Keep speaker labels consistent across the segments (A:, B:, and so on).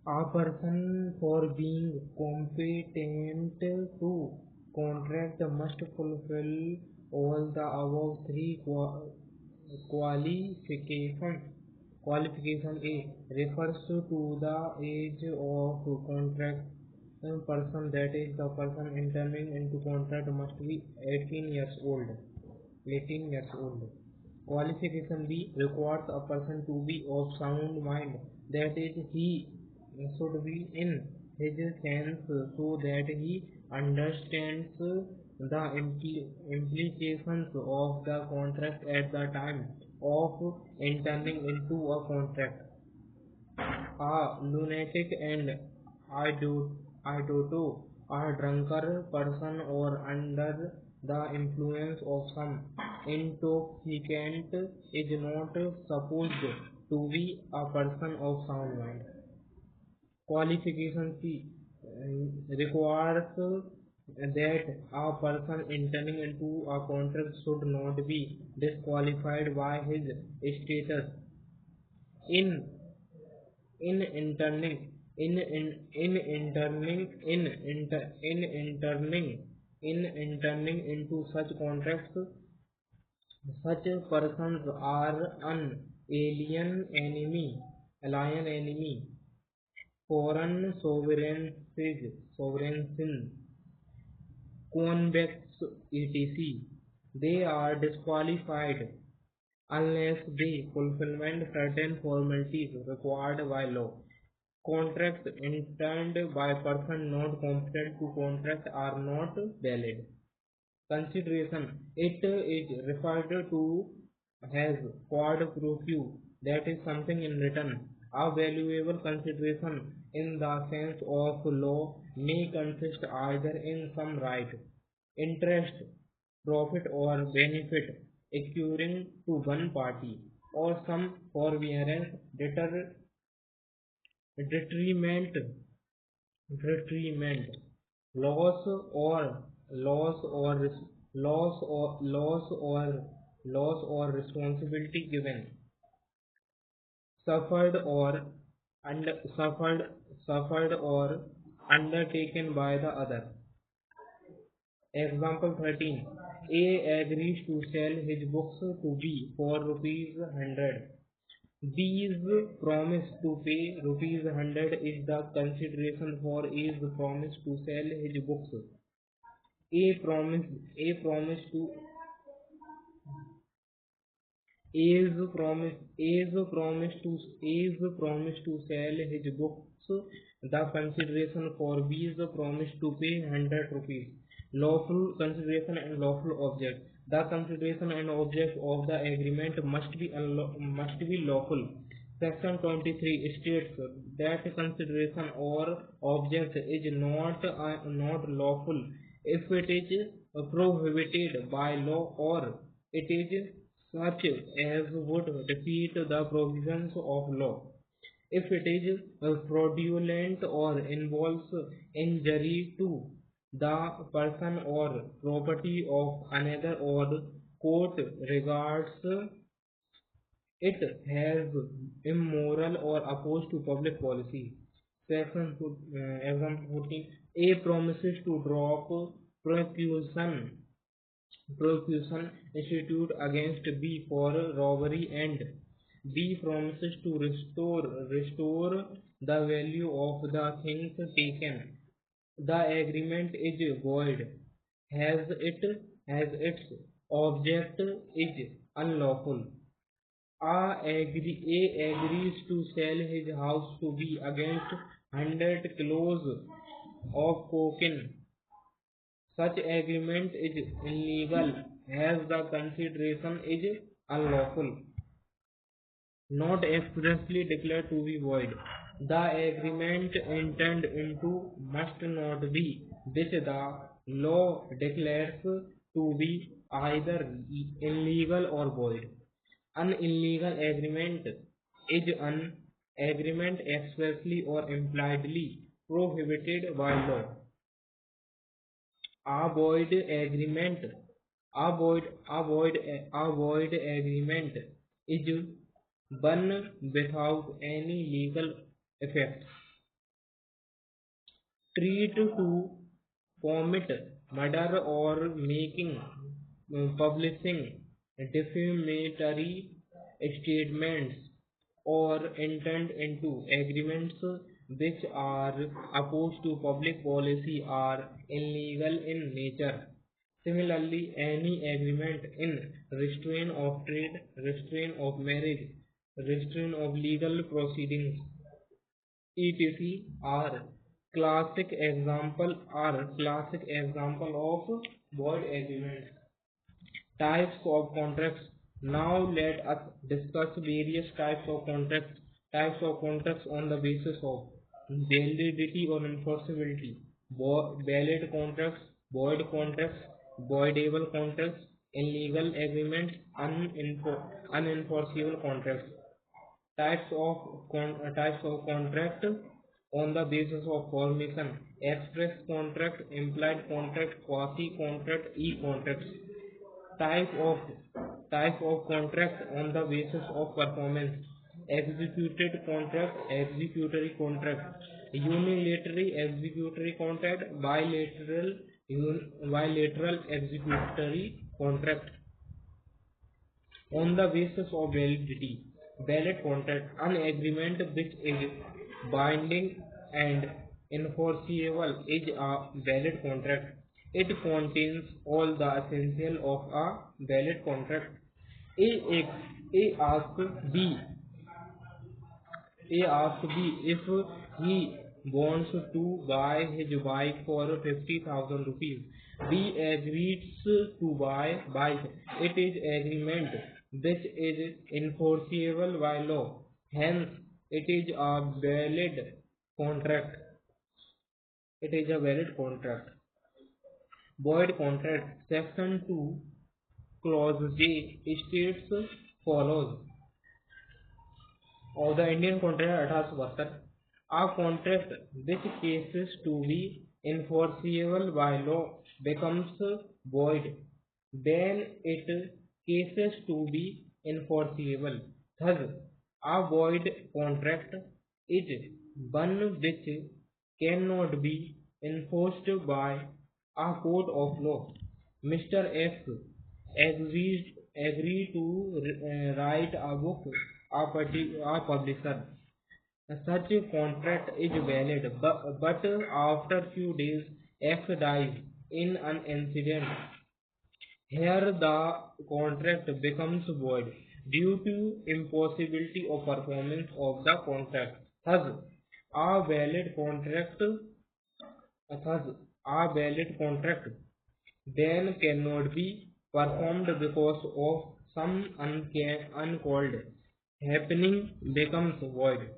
A: A person for being competent to contract must fulfill all the above three qualifications. Qualification A refers to the age of contract person, that is, the person entering into contract must be 18 years old. 18 years old. Qualification B requires a person to be of sound mind, that is, he should be in his sense so that he understands the implications of the contract at the time of entering into a contract. A lunatic and idioto, a drunken person or under the influence of some intoxicant is not supposed to be a person of sound mind. Qualification C requires that a person entering into a contract should not be disqualified by his status in in interning in interning in entering into such contracts. Such persons are an alien enemy, foreign sovereigns, convicts, etc. They are disqualified unless they fulfill certain formalities required by law. Contracts entered by persons not competent to contract are not valid. Consideration: it is referred to as quod pro quo, that is, something in return. A valuable consideration in the sense of law may consist either in some right, interest, profit, or benefit accruing to one party, or some forbearance, detriment, detriment, loss or loss or loss or responsibility given, suffered or under suffered or undertaken by the other. Example 13. A agrees to sell his books to B for rupees 100. B's promise to pay rupees 100 is the consideration for A's promise to sell his books. A promise A promise to A's promise to sell his books, the consideration for B's promise to pay 100 rupees. Lawful consideration and lawful object. The consideration and object of the agreement must be lawful. Section 23 states that consideration or object is not lawful if it is prohibited by law, or it is such as would defeat the provisions of law. If it is fraudulent or involves injury to the person or property of another, or court regards it has immoral or opposed to public policy. Example 14. A promises to drop prosecution institute against B for robbery, and B promises to restore the value of the things taken. The agreement is void as its object is unlawful. A agrees to sell his house to B against 100 kilos of cocaine. Such agreement is illegal as the consideration is unlawful, not expressly declared to be void. The agreement entered into must not be, which the law declares to be, either illegal or void. An illegal agreement is an agreement expressly or impliedly prohibited by law. A void agreement a void agreement is one without any legal effect. treat to commit murder or making publishing defamatory statements or entered into agreements which are opposed to public policy are illegal in nature. Similarly, any agreement in restraint of trade, restraint of marriage, restraint of legal proceedings, etc. are classic example of void agreements. Types of contracts. Now let us discuss various types of contracts. Types of contracts on the basis of validity or enforceability. Valid contracts, void contracts, voidable contracts, illegal agreements, unenforceable contracts. Types of contract on the basis of formation: express contract, implied contract, quasi contract, e-contracts. Type of contract on the basis of performance: executed contract, executory contract, unilateral executory contract, bilateral executory contract. On the basis of validity: valid contract, an agreement which is binding and enforceable is a valid contract. It contains all the essential of a valid contract. A asks B if he wants to buy his bike for 50,000 rupees. B agrees to buy bike. It is agreement which is enforceable by law. Hence, it is a valid contract. It is a valid contract. Void contract. Section 2, clause J states follows of the Indian Contract 1872. A contract which ceases to be enforceable by law becomes void when it ceases to be enforceable. Thus, a void contract is one which cannot be enforced by a court of law. Mr. X agreed to write a book, a publisher. Such a contract is valid, but after few days X dies in an incident. Here the contract becomes void due to impossibility of performance of the contract. Thus, a valid contract, then cannot be performed because of some uncalled happening becomes void.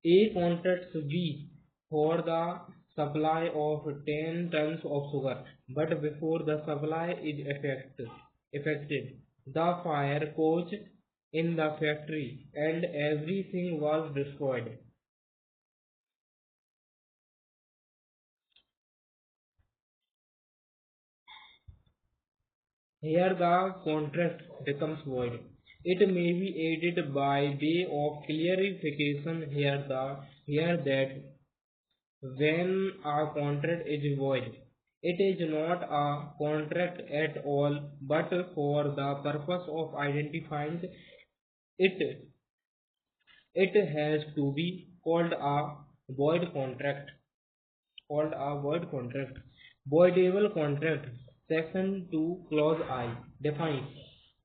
A: A contracts B for the supply of 10 tons of sugar, but before the supply is effected, the fire caught in the factory and everything was destroyed. Here the contract becomes void. It may be added by way of clarification here that when a contract is void, it is not a contract at all, but for the purpose of identifying it, it has to be called a void contract. Voidable contract. Section 2, clause I defines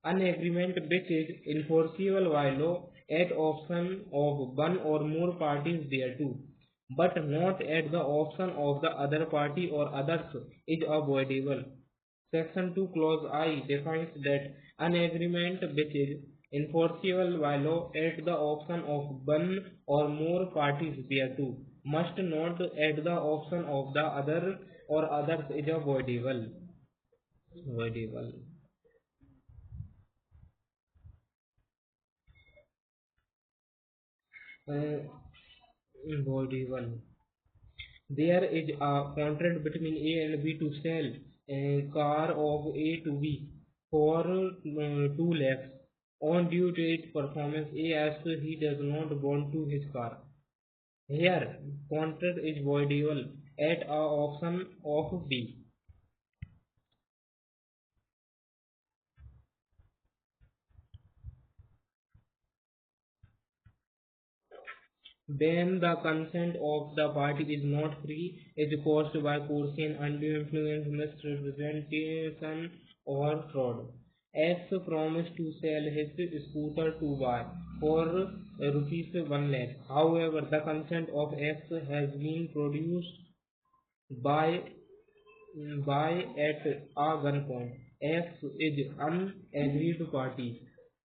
A: an agreement which is enforceable by law at option of one or more parties thereto, but not at the option of the other party or others, is avoidable. Section 2, clause I defines that an agreement which is enforceable by law at the option of one or more parties thereto must not at the option of the other or others is avoidable. Voidable. Uh, Voidable. There is a contract between A and B to sell a car of A to B for 2 lakhs. On due date performance, A asks he does not want to his car. Here, contract is voidable at a option of B. When the consent of the party is not free, is caused by coercion, undue influence, misrepresentation, or fraud. X promised to sell his scooter to Y for rupees 1 lakh. However, the consent of X has been produced by at a gunpoint. X is an aggrieved party,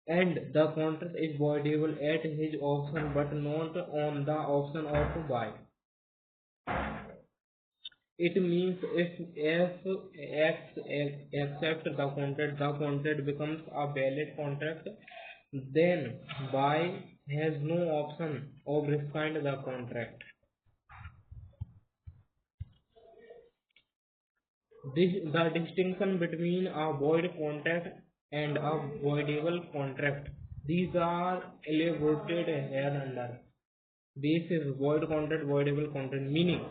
A: and the contract is voidable at his option but not on the option of Y. It means if X accepts the contract becomes a valid contract, then Y has no option of rescinding the contract. The distinction between a void contract and a voidable contract. These are elaborated hereunder. This is void contract, voidable contract, meaning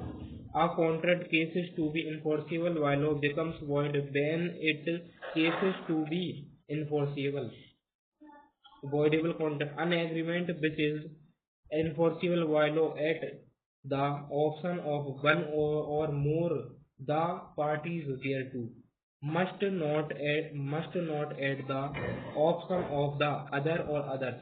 A: a contract cases to be enforceable while law becomes void when it cases to be enforceable. Voidable contract, an agreement which is enforceable while law at the option of one or more the parties thereto must not at the option of the other or others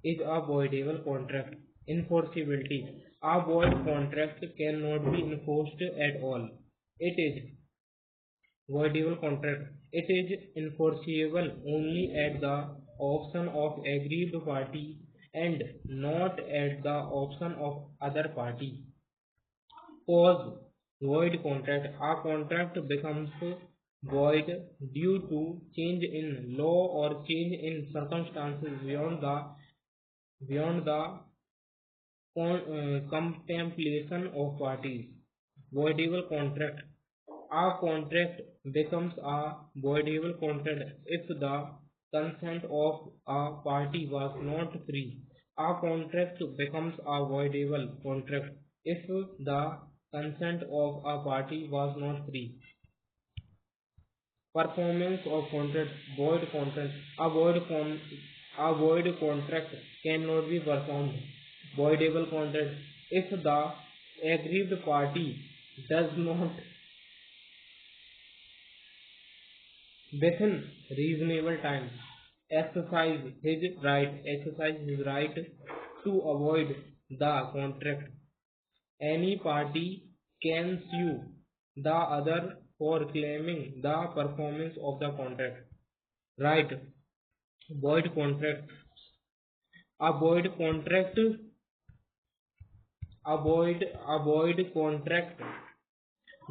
A: is a voidable contract. Enforceability. A void contract cannot be enforced at all. It is voidable contract. It is enforceable only at the option of aggrieved party and not at the option of other party. Cause void contract. A contract becomes void due to change in law or change in circumstances beyond the contemplation of parties. Voidable contract. A contract becomes a voidable contract if the consent of a party was not free. A contract becomes a voidable contract if the consent of a party was not free. Performance of contract. Void contract. A void contract cannot be performed. Voidable contract if the aggrieved party does not within reasonable time exercise his right to avoid the contract. Any party can sue the other for claiming the performance of the contract. Right. Void contract. A void contract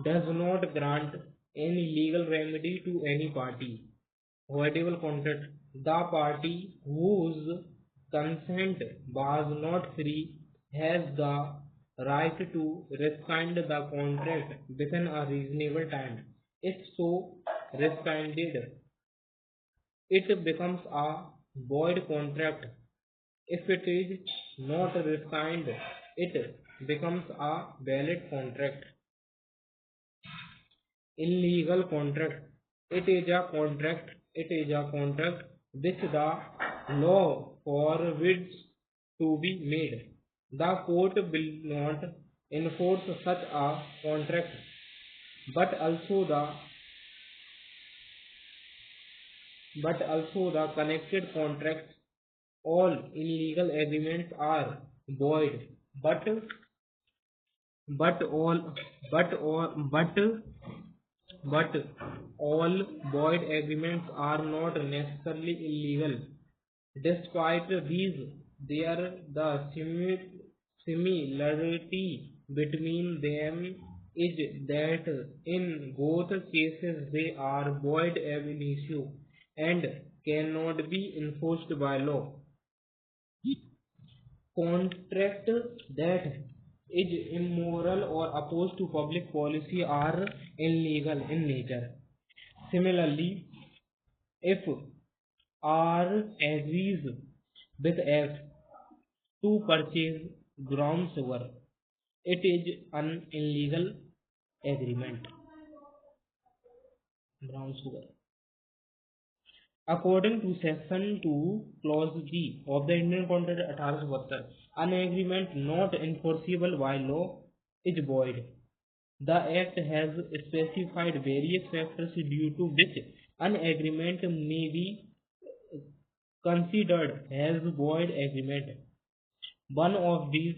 A: does not grant any legal remedy to any party. Voidable contract. The party whose consent was not free has the right to rescind the contract within a reasonable time. If so rescinded, it becomes a void contract. If it is not rescinded, it becomes a valid contract. Illegal contract. It is a contract which the law forbids to be made. The court will not enforce such a contract, but also the connected contracts. All illegal agreements are void, but all but all but all void agreements are not necessarily illegal. Despite these, the similarity between them is that in both cases they are void ab initio and cannot be enforced by law. Contract that is immoral or opposed to public policy are illegal in nature. Similarly, if R agrees with X to purchase ground sugar, it is an illegal agreement. Brown sugar. According to Section 2, Clause G of the Indian Contract 1872, an agreement not enforceable by law is void. The Act has specified various factors due to which an agreement may be considered as void agreement. One of these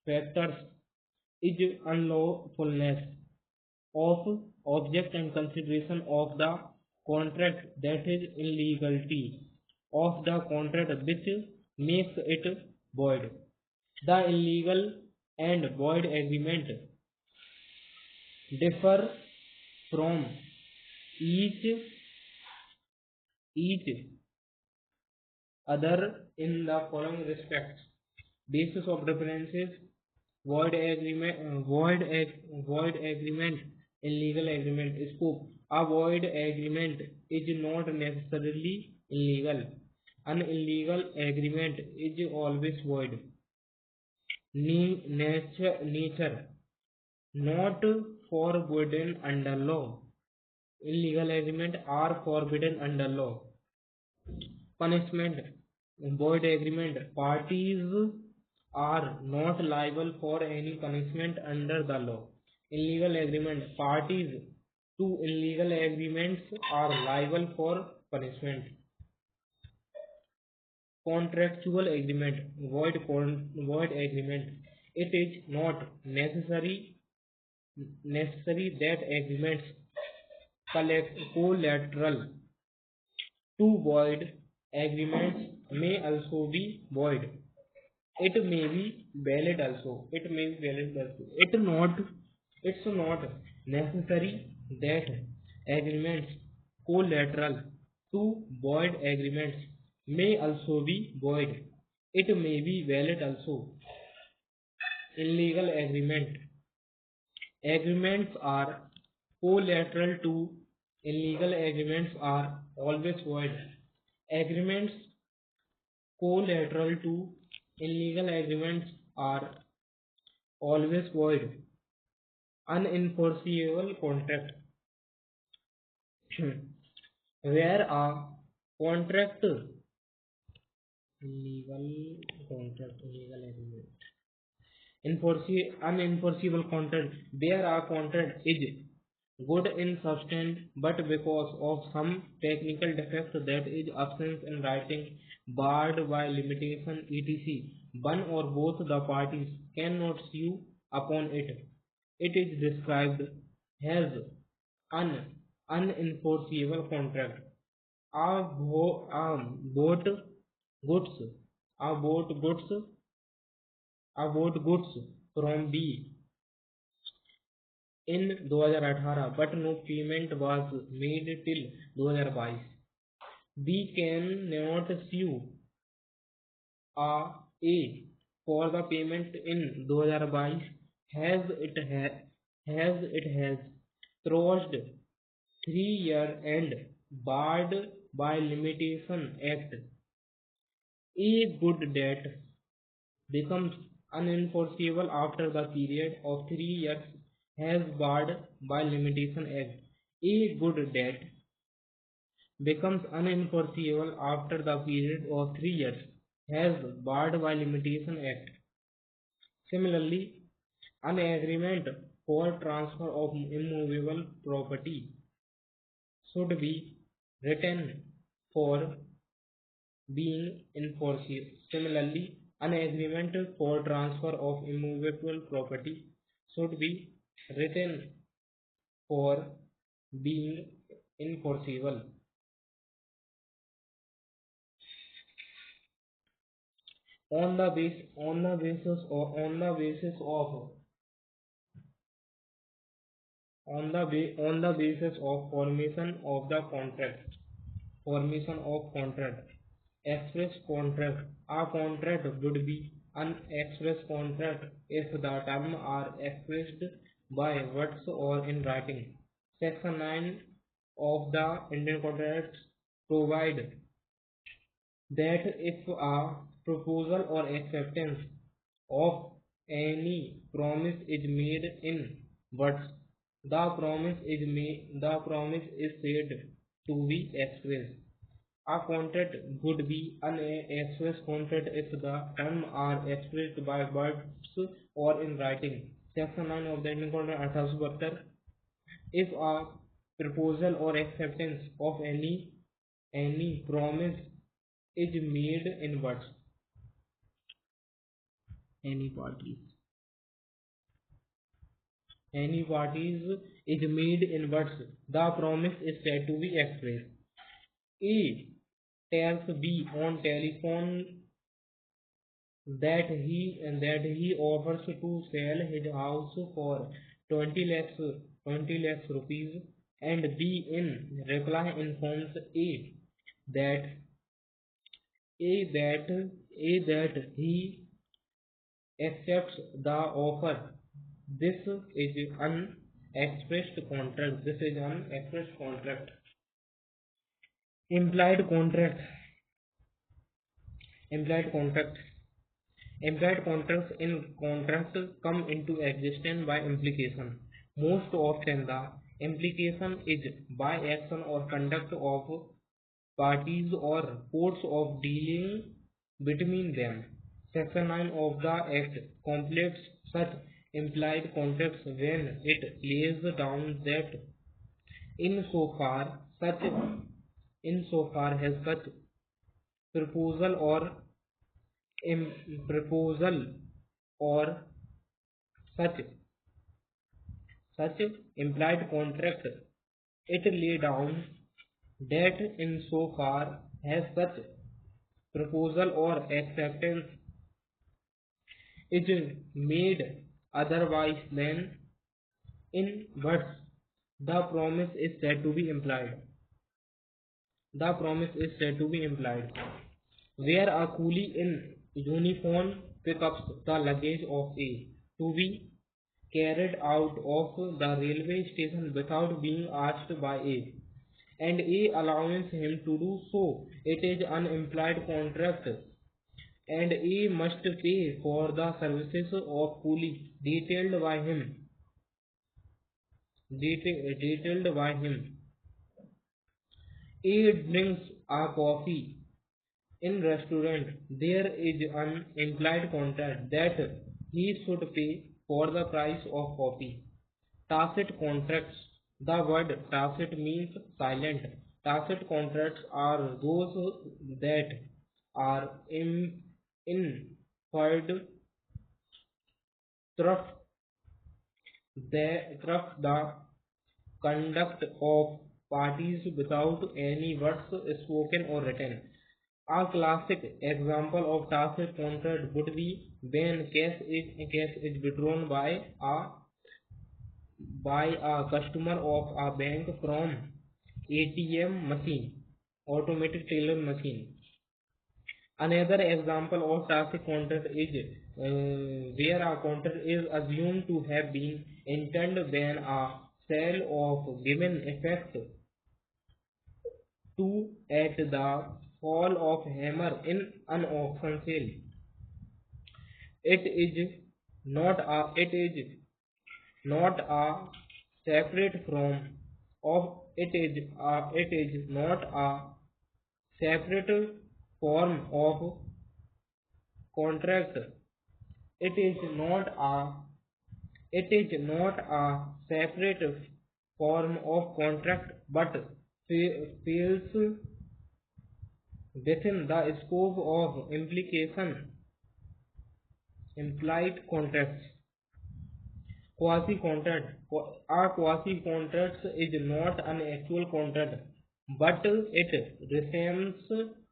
A: factors is unlawfulness of object and consideration of the contract, that is illegality of the contract which makes it void. The illegal and void agreement differ from each each other in the following respects: basis of differences, void agreement, illegal agreement. Scope: a void agreement is not necessarily illegal. An illegal agreement is always void. Nature: not forbidden under law. Illegal agreements are forbidden under law. Punishment: void agreement, parties are not liable for any punishment under the law. Illegal agreement, parties to illegal agreements are liable for punishment. Contractual agreement, void agreement, it is not necessary that agreements collateral to void agreements may also be void. It may be valid also. It's not necessary that agreements collateral to void agreements may also be void. It may be valid also. Illegal agreements are collateral to illegal agreements are always void. Agreements collateral to illegal agreements are always void. Unenforceable contract. Where a contract illegal agreement. Unenforceable contract, where a contract is good in substance but because of some technical defect, that is absence in writing, barred by limitation, etc., one or both the parties cannot sue upon it. It is described as an unenforceable contract. A boat goods a boat goods from B in 2018 but no payment was made till 2022. B cannot sue A for the payment in 2022 it has crossed 3-year end barred by limitation act. A good debt becomes unenforceable after the period of 3 years has barred by limitation act. A good debt becomes unenforceable after the period of 3 years has barred by limitation act. Similarly, an agreement for transfer of immovable property should be written for being enforceable. Similarly, an agreement for transfer of immovable property should be written for being enforceable. On the basis of formation of contract. Express contract. A contract would be an express contract if the terms are expressed by words or in writing. Section 9 of the Indian Contracts provide that if a proposal or acceptance of any promise is made in words. The promise is said to be expressed. A contract would be an express contract if the terms are expressed by words or in writing. Section 9 of the Indian Code 1872. If a proposal or acceptance of any promise is made in words, any parties any parties is made in words, the promise is said to be expressed. A tells B on telephone that he offers to sell his house for 20 lakhs rupees, and B in reply informs that that he accepts the offer. This is an expressed contract. Implied contract. Implied contract. Implied contracts in contract come into existence by implication. Most often the implication is by action or conduct of parties or course of dealing between them. Section 9 of the Act completes such implied contracts when it lays down that insofar such insofar as such proposal or proposal or such such implied contract, it lay down that insofar as such proposal or acceptance is made otherwise than in words, the promise is said to be implied. The promise is said to be implied. Where a coolie in uniform picks up the luggage of A to be carried out of the railway station without being asked by A, and A allows him to do so, it is an implied contract, and A must pay for the services of coolie detailed by him. A drinks a coffee in restaurant. There is an implied contract that he should pay for the price of coffee. Tacit contracts. The word tacit means silent. Tacit contracts are those that are inferred through the conduct of parties without any words spoken or written. A classic example of tacit contract would be when cash is withdrawn by a customer of a bank from ATM machine, automatic teller machine. Another example of tacit contract is where a contract is assumed to have been intended when a sale of given effect to at the fall of hammer in an auction sale. It is not a separate from of it is not a separate form of contract. It is not a it is not a separate form of contract but falls within the scope of implied contracts. Quasi-contract. A quasi-contract is not an actual contract, but it resembles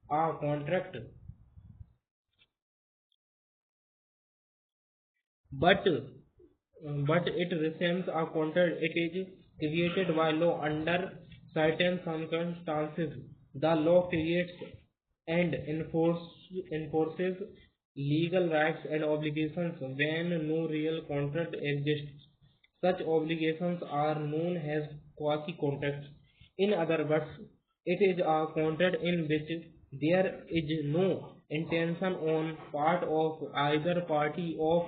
A: a contract. But it resembles a contract. It is created by law under certain circumstances. The law creates and enforces legal rights and obligations when no real contract exists. Such obligations are known as quasi-contracts. In other words, it is a contract in which there is no intention on part of either party of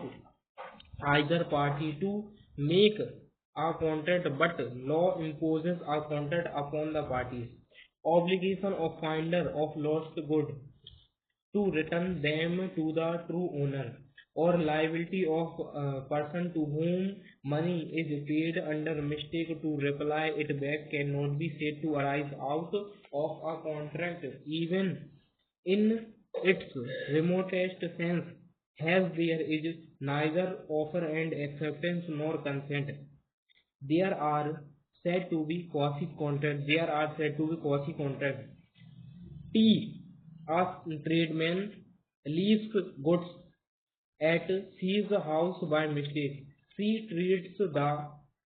A: either party to make a contract, but law imposes a contract upon the parties. Obligation of finder of lost good to return them to the true owner, or liability of person to whom money is paid under mistake to reply it back cannot be said to arise out of a contract, even in its remotest sense, as there is neither offer and acceptance nor consent. There are said to be quasi contracts. There are said to be quasi contracts. T. A tradesman leaves goods at C's house by mistake. C treats the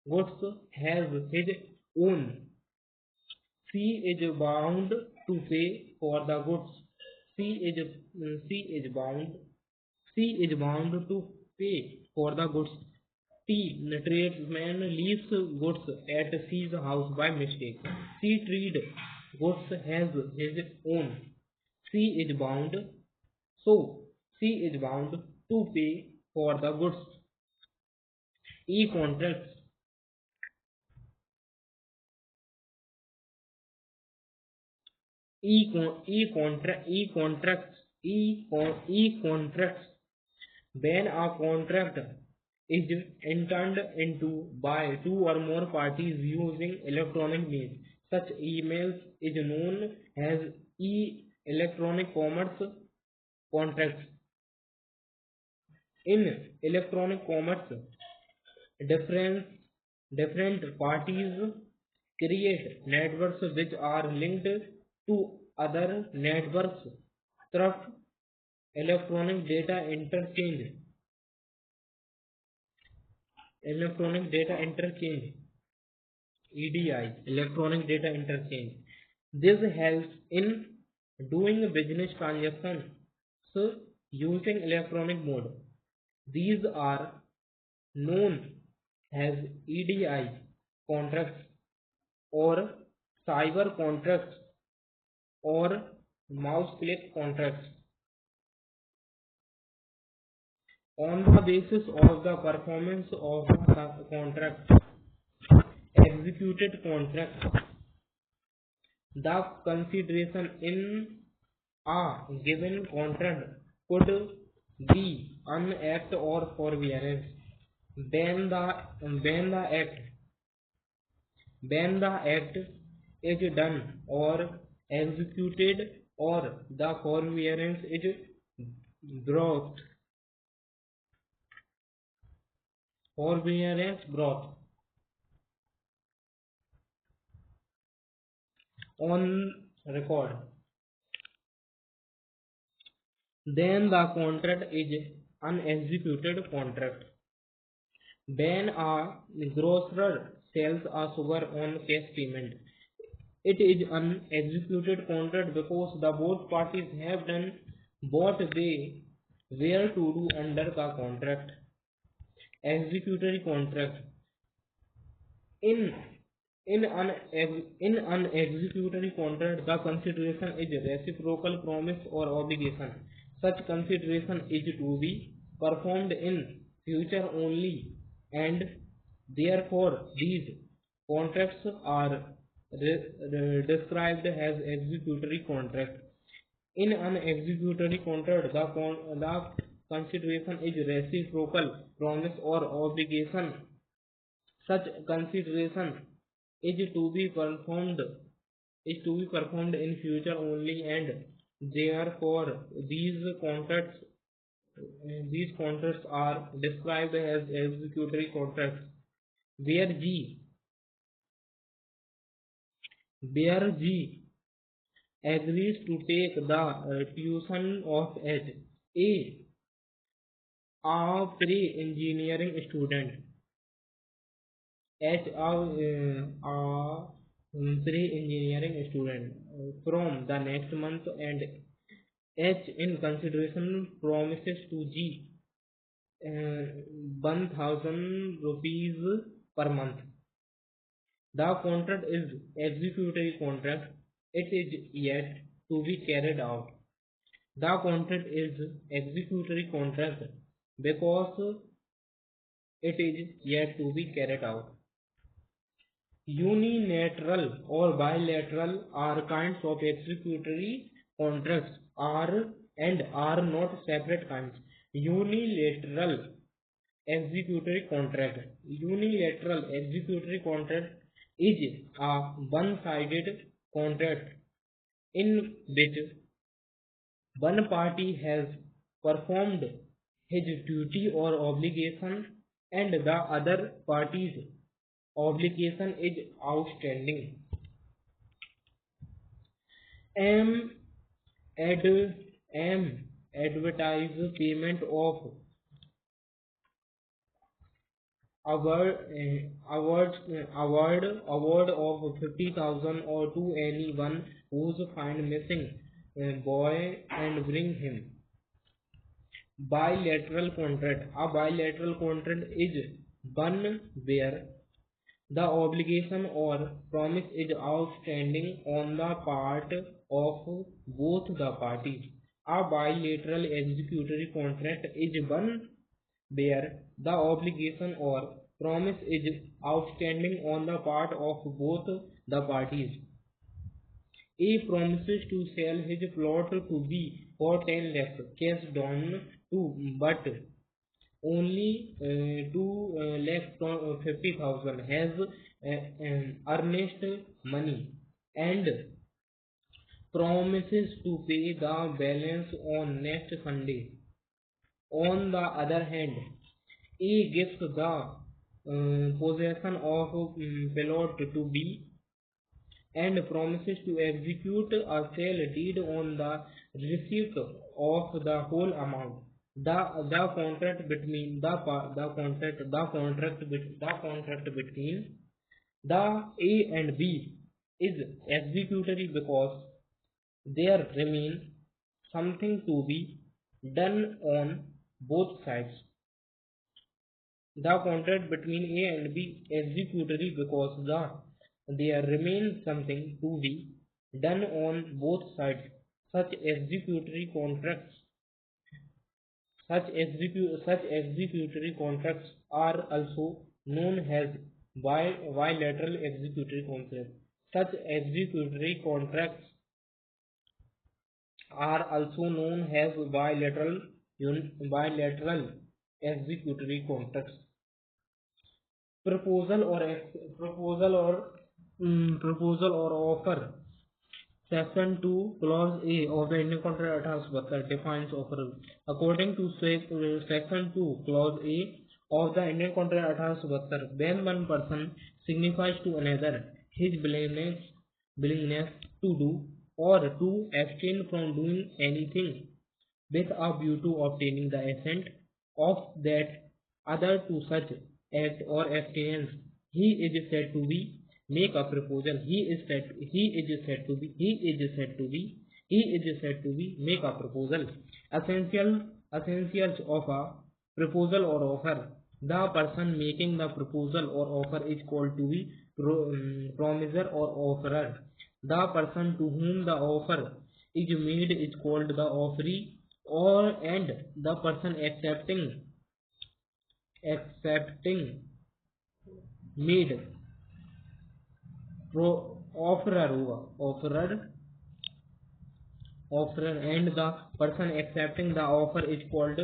A: goods as his own. C is bound to pay for the goods. C is C is bound C is bound to pay for the goods. T. The tradesman leaves goods at C's house by mistake. C treats goods as his own. C is bound So C is bound to pay for the goods. E contracts E contracts when a contract is entered into by two or more parties using electronic means. Such emails is known as electronic commerce contracts. In electronic commerce, different different parties create networks which are linked to other networks through electronic data interchange. Electronic data interchange EDI, electronic data interchange. This helps in doing business transactions using electronic mode. These are known as EDI contracts or cyber contracts or mouse click contracts. On the basis of the performance of the contract, executed contract, the consideration in a given contract could be an act or forbearance when the act is done or executed or the forbearance is brought on record, then the contract is an executed contract. When a grocer sells a sugar on cash payment, it is an executed contract because the both parties have done what they were to do under the contract. Executory contract. In an executory contract, the consideration is reciprocal promise or obligation. Such consideration is to be performed in future only, and therefore these contracts are described as executory contract. In an executory contract, the consideration is reciprocal promise or obligation. Such consideration is to be performed in future only, and therefore these contracts are described as executory contracts. Where G agrees to take the tuition of H, a pre-engineering student. H, a pre-engineering student from the next month, and H in consideration promises to G 1000 rupees per month. The contract is executory contract. It is yet to be carried out. The contract is executory contract because it is yet to be carried out. Unilateral or bilateral are kinds of executory contracts are not separate kinds. Unilateral executory contract. Unilateral executory contract is a one-sided contract in which one party has performed his duty or obligation and the other party's obligation is outstanding. M. Ad. M. Advertise payment of award of 50,000 or to anyone who's find missing boy and bring him. Bilateral contract. A bilateral contract is one where the obligation or promise is outstanding on the part of both the parties. A bilateral executory contract is one where the obligation or promise is outstanding on the part of both the parties. A promises to sell his plot to B for 10 lakhs cash down to, but only 2 lakh 50,000 has earnest money and promises to pay the balance on next Sunday. On the other hand, A gives the possession of plot to B and promises to execute a sale deed on the receipt of the whole amount. The contract between between the A and B is executory because there remains something to be done on both sides. The contract between A and B is executory because there remains something to be done on both sides. Such executory contracts are also known as bilateral executory contracts. Such executory contracts are also known as bilateral executory contracts. Proposal or offer. Section 2 Clause A of the Indian Contract 1872 defines offer. According to Section 2 Clause A of the Indian Contract 1872, when one person signifies to another his willingness to do or to abstain from doing anything with a view to obtaining the assent of that other to such act or abstinence, he is said to be make a proposal. He is said to be make a proposal. Essentials of a proposal or offer. The person making the proposal or offer is called to be promiser or offerer. The person to whom the offer is made is called the offeree, and the person accepting made offerer and the person accepting the offer is called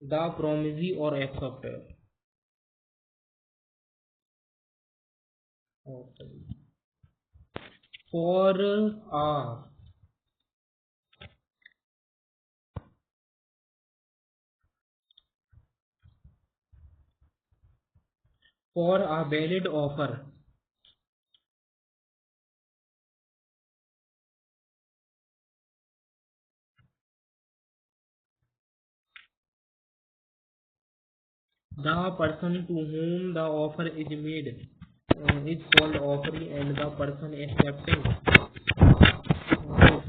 A: the promisee or acceptor. For a valid offer, the person to whom the offer is made is called offeree, and the person accepting is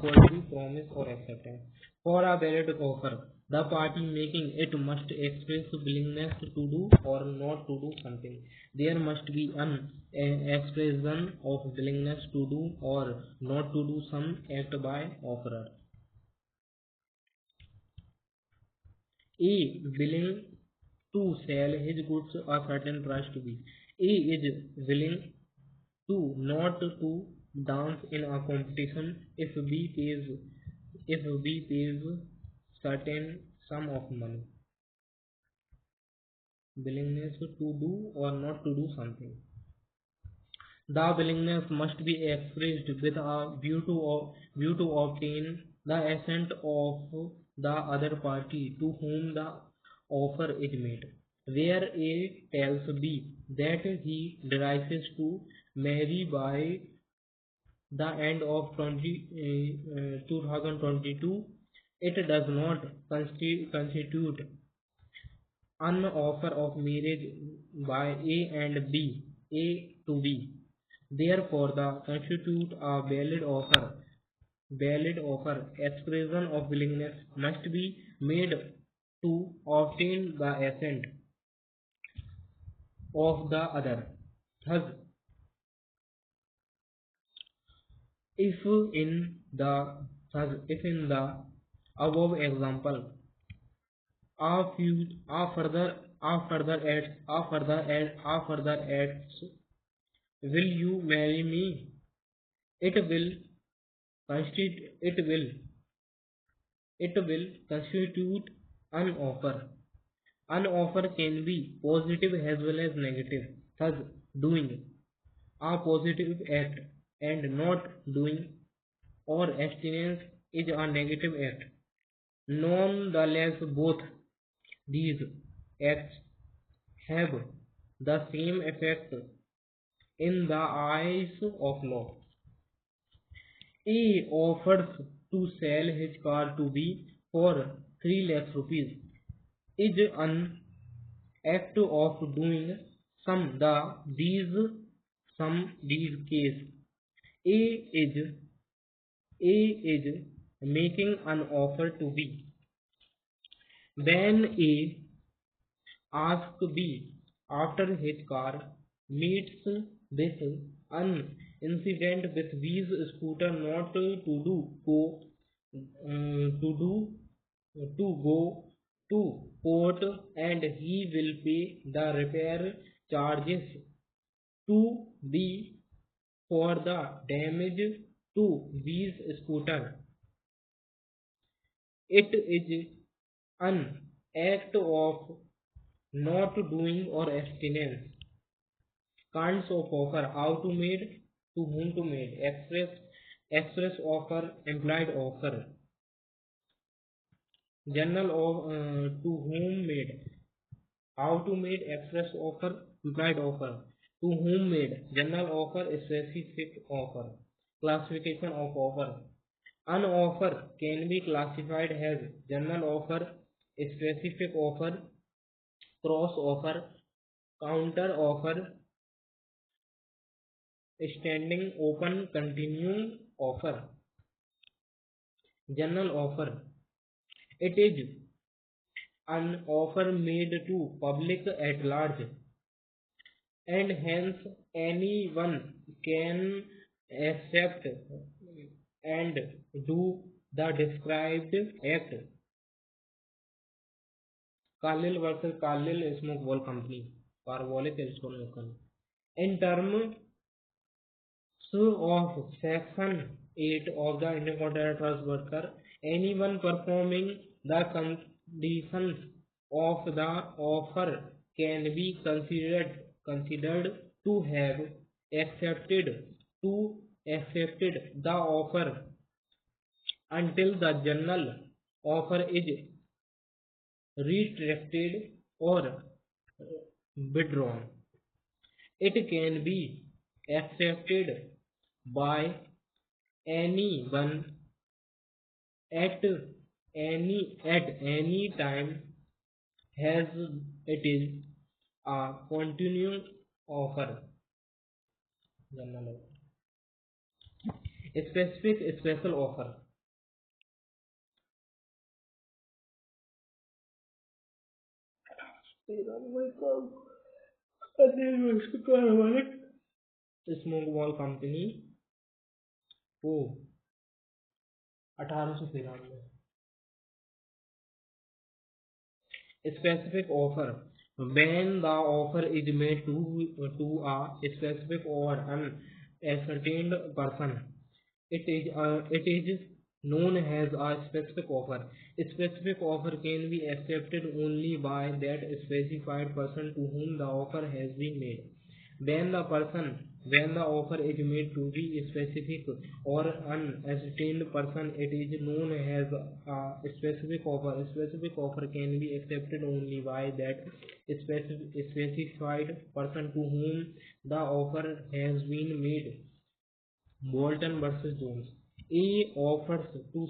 A: called the promise or acceptance. For a valid offer, the party making it must express willingness to do or not to do something. There must be an expression of willingness to do or not to do some act by offerer. A. Willing to sell his goods a certain price to B. A is willing to not to dance in a competition if B pays certain sum of money. Willingness to do or not to do something. The willingness must be expressed with a view to obtain the assent of the other party to whom the offer is made. Where A tells B that he desires to marry by the end of 2022, it does not constitute an offer of marriage by A and B, A to B. Therefore, the constitute a valid offer. Valid offer expression of willingness must be made to obtain the assent of the other. Thus, if if in the above example, a further adds, will you marry me? It will it will constitute an offer. An offer can be positive as well as negative. Thus, doing a positive act and not doing or abstinence is a negative act. Nonetheless, both these acts have the same effect in the eyes of law. A offers to sell his car to B for 3 lakhs rupees is an act of doing these case. A is A is making an offer to B. When A asks B after his car, meets this an incident with B's scooter not to go to court, and he will pay the repair charges to B for the damage to B's scooter. It is an act of not doing or abstinence. Kinds of offer: how to made, to whom to made, express offer, implied offer. General to whom made, how to made, express offer, implied offer. To whom made, general offer, specific offer. Classification of offer: an offer can be classified as general offer, specific offer, cross offer, counter offer, standing open, continuing offer. General offer: it is an offer made to public at large, and hence anyone can accept and do the described act. Carlyle versus Carlyle Smoke Ball Company, Parabolic Stone Company. In terms of Section 8 of the Indian Contract Trust Worker, anyone performing the conditions of the offer can be considered to have accepted the offer until the general offer is retracted or withdrawn. It can be accepted by anyone at any time as it is a continuing offer. General specific special offer. Smoke ball company को 1893 specific offer: when the offer is made to a specific or unascertained person. It is known as a specific offer. A specific offer can be accepted only by that specified person to whom the offer has been made. When the offer is made to be specific or unascertained person, it is known as a specific offer. A specific offer can be accepted only by that specified person to whom the offer has been made. Bolton versus Jones. A offers to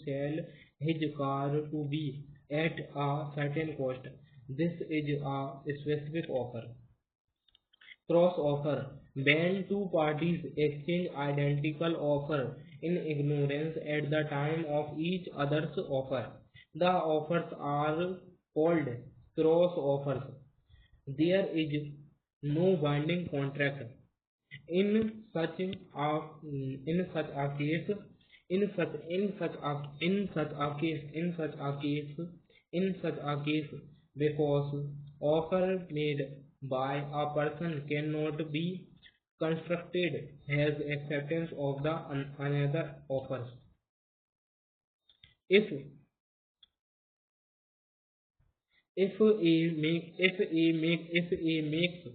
A: sell his car to B at a certain cost. This is a specific offer. Cross offer. When two parties exchange identical offer in ignorance at the time of each other's offer, the offers are called cross offers. There is no binding contract. In such a in such a case in such in such a in such a case in such a case in such a case because offer made by a person cannot be constructed as acceptance of the another offers. If a makes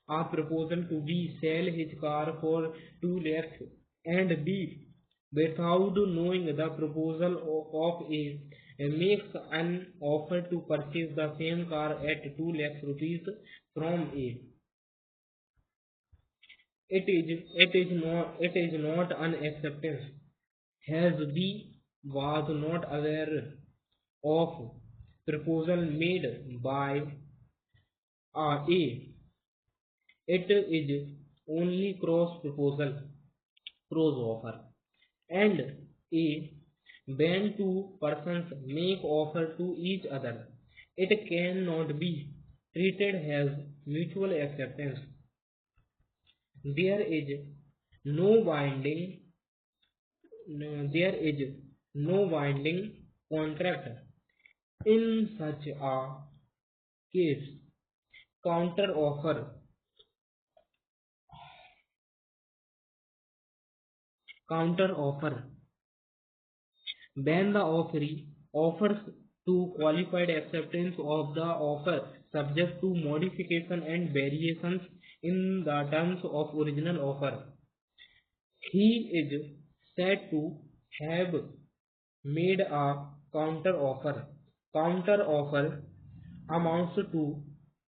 A: a proposal to B sell his car for 2 lakhs and B, without knowing the proposal of A, makes an offer to purchase the same car at 2 lakhs rupees from A, it is not an acceptance, as B was not aware of proposal made by A. It is only cross offer. And A, when two persons make offer to each other, it cannot be treated as mutual acceptance. There is no binding there is no binding contract. In such a case, counter offer when the offeree offers to qualified acceptance of the offer subject to modification and variations in the terms of original offer. He is said to have made a counter offer. Counter offer amounts to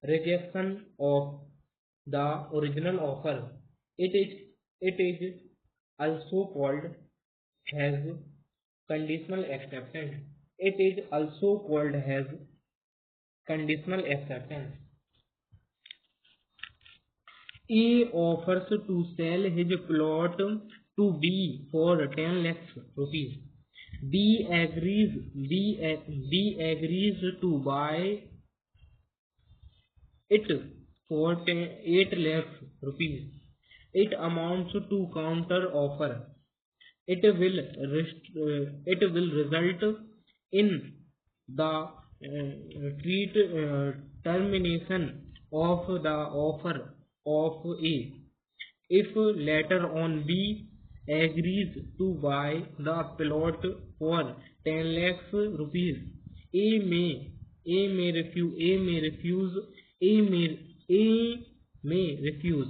A: rejection of the original offer. It is also called as conditional acceptance. It is also called as conditional acceptance. A offers to sell his plot to B for 10 lakhs rupees. B agrees to buy it for 8 lakhs rupees. It amounts to counter offer. It will result in the termination of the offer of A. If later on B agrees to buy the plot for 10 lakhs rupees, A may A may refuse A may refuse A may A may refuse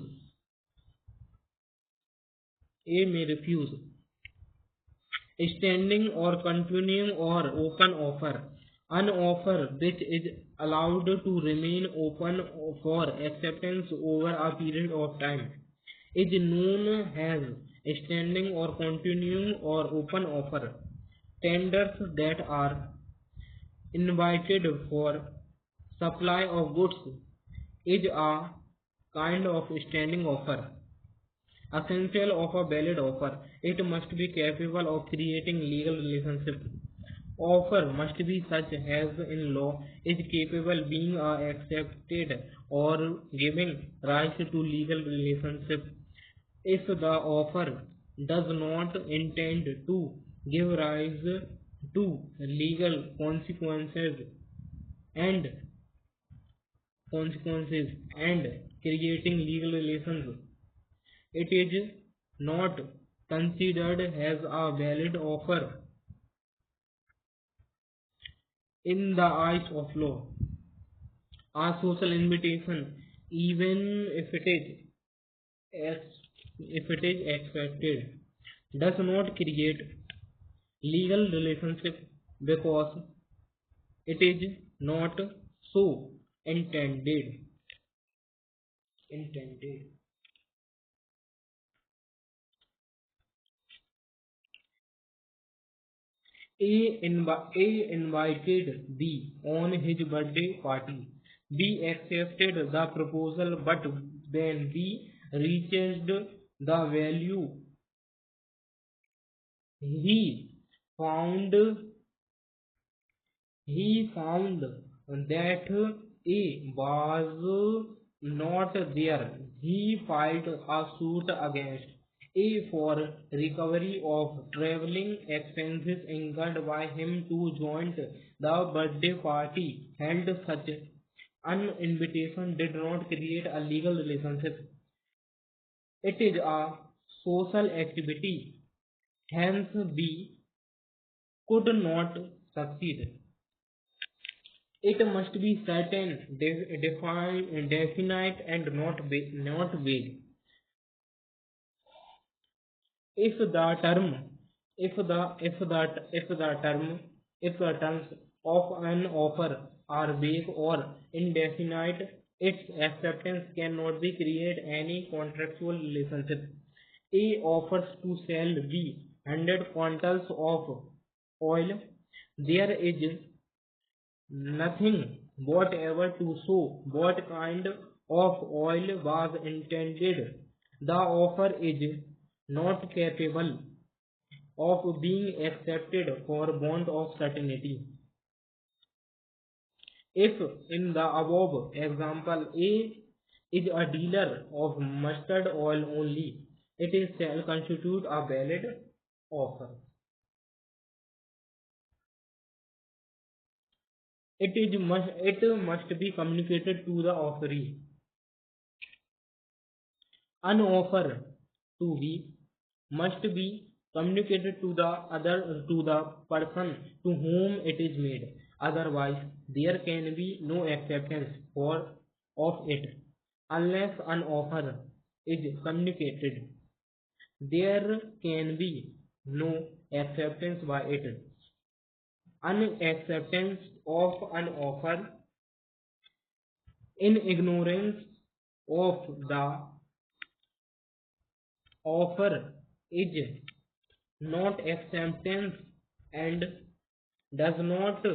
A: A may refuse standing or continuing or open offer. An offer which is allowed to remain open for acceptance over a period of time is known as standing or continuing or open offer. Tenders that are invited for supply of goods is a kind of standing offer. Essential of a valid offer. It must be capable of creating legal relationship. Offer must be such as in law is capable being accepted or giving rise to legal relationship. If the offer does not intend to give rise to legal consequences, and consequences and creating legal relations, it is not considered as a valid offer in the eyes of law. A social invitation, even if it is accepted, does not create legal relationship because it is not so intended. Intended. A invited B on his birthday party. B accepted the proposal, but when B reached the value, he found found that A was not there. He filed a suit against A for recovery of traveling expenses incurred by him to join the birthday party held. Such an invitation did not create a legal relationship. It is a social activity. Hence, B could not succeed. It must be certain, definite, and not vague. If the term, if the terms of an offer are vague or indefinite, its acceptance cannot be create any contractual relationship. A offers to sell B 100 quintals of oil. There is nothing whatever to show what kind of oil was intended. The offer is not capable of being accepted for want of certainty. If in the above example A is a dealer of mustard oil only, it is shall constitute a valid offer. It must be communicated to the offeree. An offer to be must be communicated to the person to whom it is made. Otherwise, there can be no acceptance for of it. Unless an offer is communicated, there can be no acceptance by it. Unacceptance of an offer in ignorance of the offer is not acceptance and does not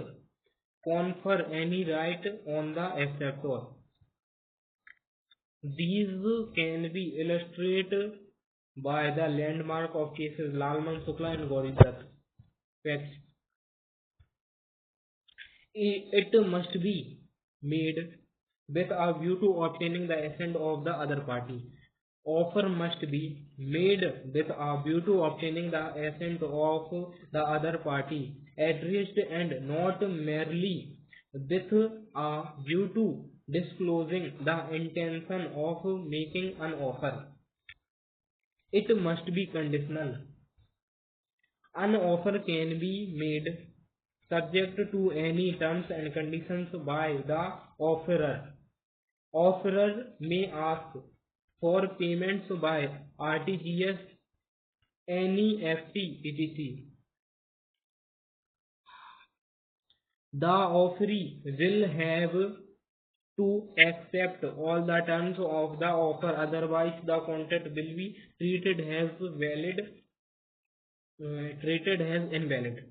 A: confer any right on the acceptor. These can be illustrated by the landmark of cases Lalman Shukla and Gauri Dutt. Facts. It must be made with a view to obtaining the assent of the other party. Offer must be made with a view to obtaining the assent of the other party, addressed and not merely with a view to disclosing the intention of making an offer. It must be conditional. An offer can be made subject to any terms and conditions by the offerer. Offerer may ask for payments by RTGS, NEFT, etc. The offeree will have to accept all the terms of the offer, otherwise the contract will be treated as invalid.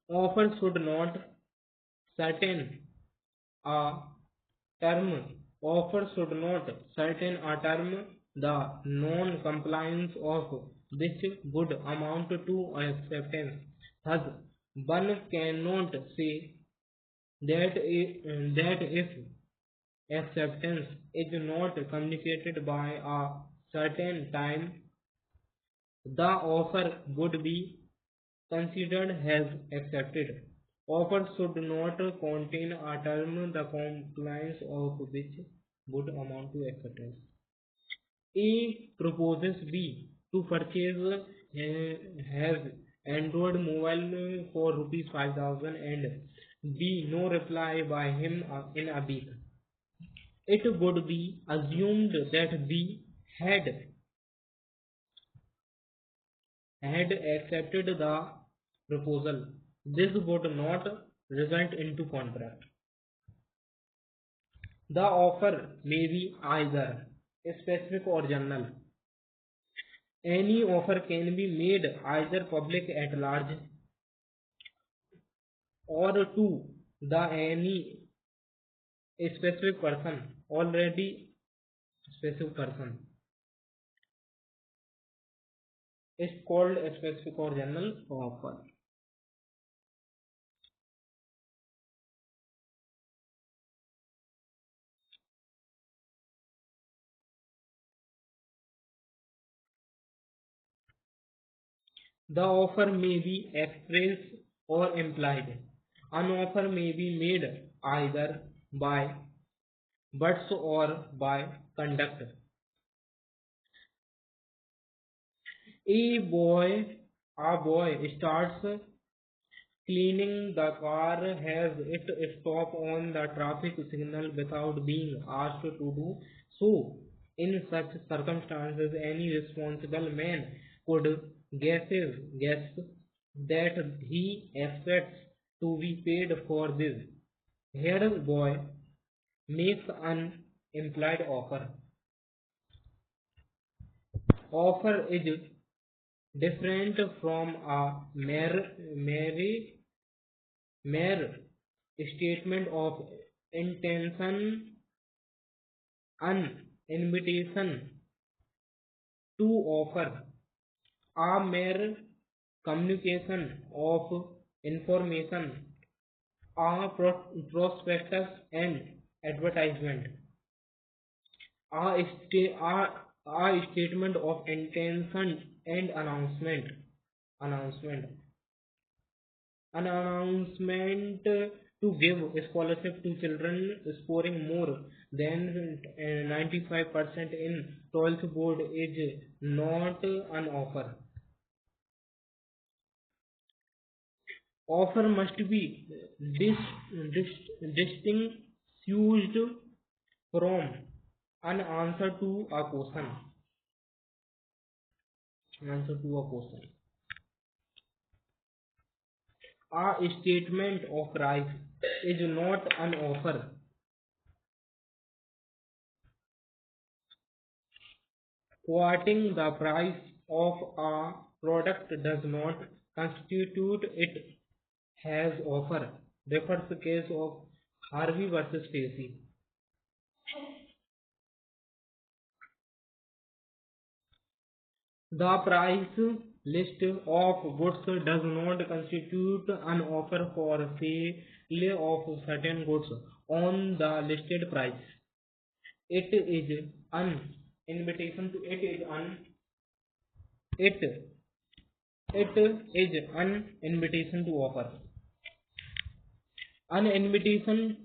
A: Offer should not certain a term. Offer should not certain a term the non-compliance of which would amount to acceptance. Thus, one cannot say that if acceptance is not communicated by a certain time, the offer would be considered as accepted. Offer should not contain a term the compliance of which would amount to acceptance. A proposes B to purchase has Android mobile for rupees 5,000 and B no reply by him in a week. It would be assumed that B had accepted the proposal. This would not result into contract. The offer may be either specific or general. Any offer can be made either public at large or to the any specific person, already specific person. It's called a specific or general offer. The offer may be express or implied. An offer may be made either by words or by conduct. A boy starts cleaning the car, has it stop on the traffic signal without being asked to do so. In such circumstances, any responsible man could guess that he expects to be paid for this. Here, boy makes an implied offer. Offer is different from a mere statement of intention. An invitation to offer, a mere communication of information, a prospectus and advertisement, a statement of intention and announcement an announcement to give scholarship to children scoring more than 95% in 12th board is not an offer. Offer must be distinguished from an answer to a question. A statement of price is not an offer. Quoting the price of a product does not constitute it as offer. Refers the case of Harvey versus Stacy. The price list of goods does not constitute an offer for sale of certain goods on the listed price. It is an invitation to offer. An invitation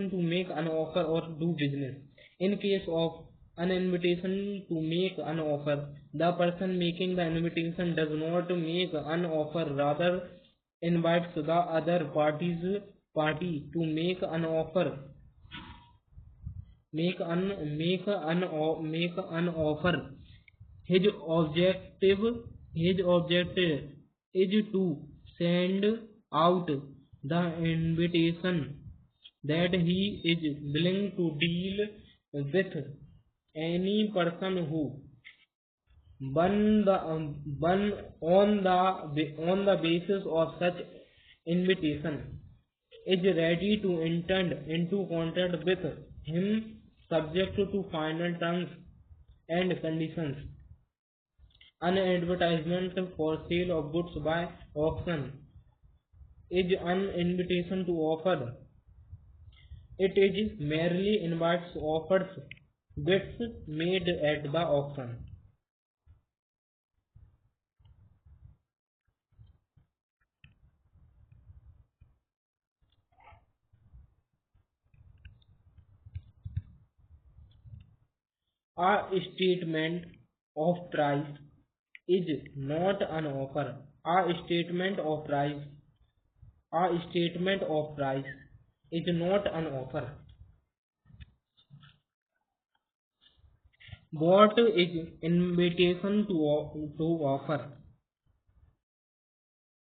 A: to make an offer or do business. In case of an invitation to make an offer, the person making the invitation does not make an offer, rather invites the other party to make an offer. Make an offer. His objective is to send out the invitation that he is willing to deal with any person who on the basis of such invitation is ready to enter into contract with him subject to final terms and conditions. An advertisement for sale of goods by auction is an invitation to offer. It is merely invites offers bids made at the auction. A statement of price is not an offer. A statement of price is not an offer. What is invitation to offer?